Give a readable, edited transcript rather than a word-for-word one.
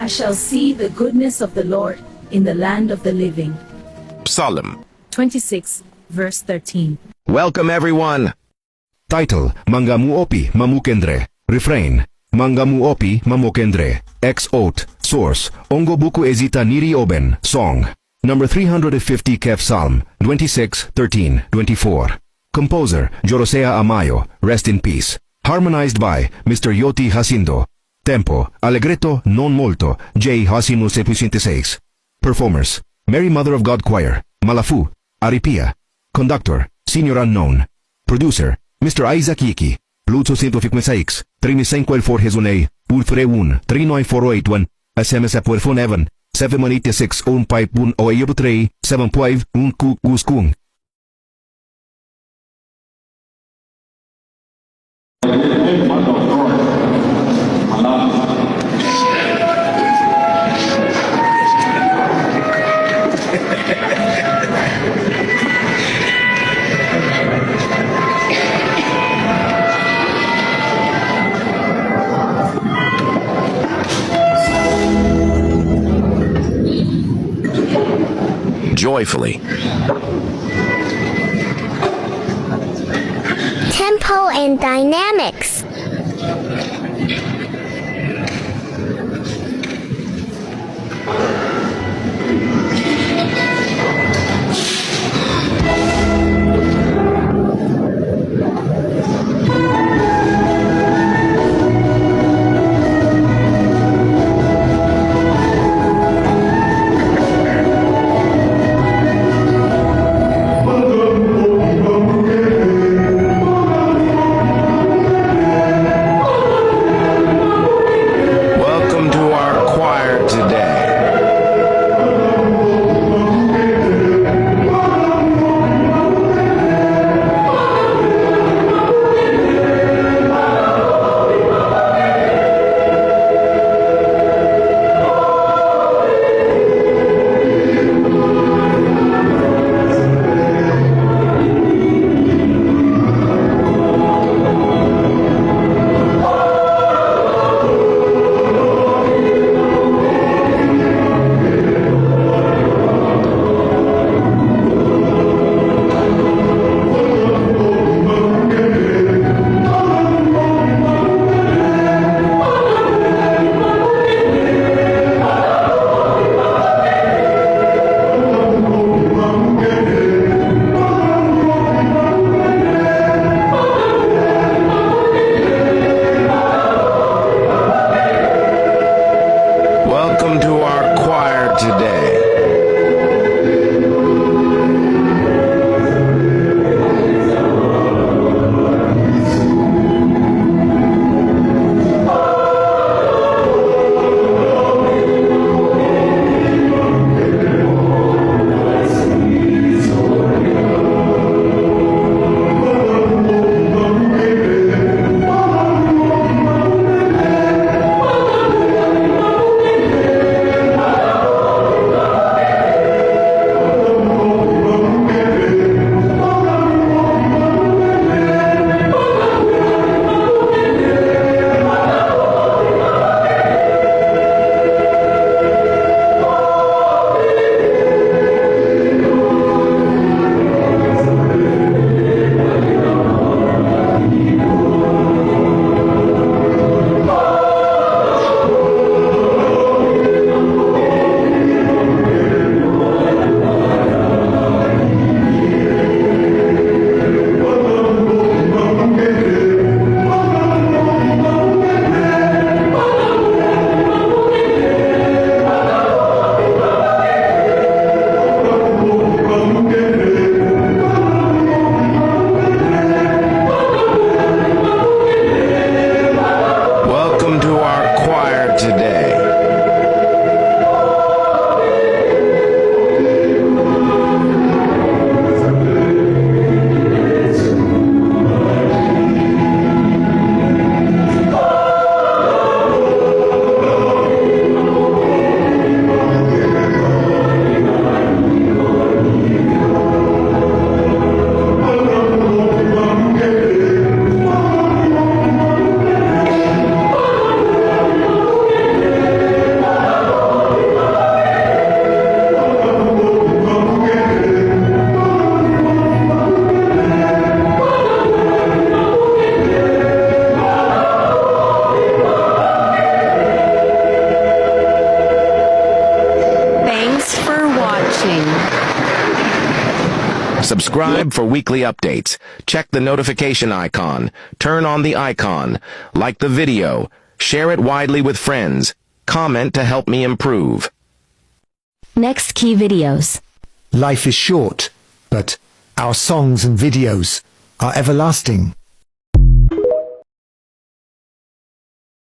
I shall see the goodness of the Lord in the land of the living. Psalm 26, verse 13. Welcome everyone! Title, Mangamu OPI, MUKE NDRE. Refrain, Mangamu OPI, MUKE NDRE. Ex-Oath. Source, ONGO BUKU EZITA NIRI OBEN. Song. Number 350 Kef Psalm, 26, 13, 24. Composer, JOROSEA AMAYO, rest in peace. Harmonized by Mr. YOTI JASINDO. Tempo, Allegretto-Non molto, J. Hasinu 76. Performers, Mary Mother of God Choir, Malafu, Aripia. Conductor, Senior Unknown. Producer, Mr. Isaac Yiki. Lutso 156, 35 Forjezunei, Pulfre 1, 39481, SMS a Puerfon Evan, 786 Pipe 1 Oeyo 3, 75 Guskung. Joyfully. Tempo and dynamics. Subscribe for weekly updates. Check the notification icon. Turn on the icon. Like the video. Share it widely with friends. Comment to help me improve. Next key videos. Life is short, but our songs and videos are everlasting.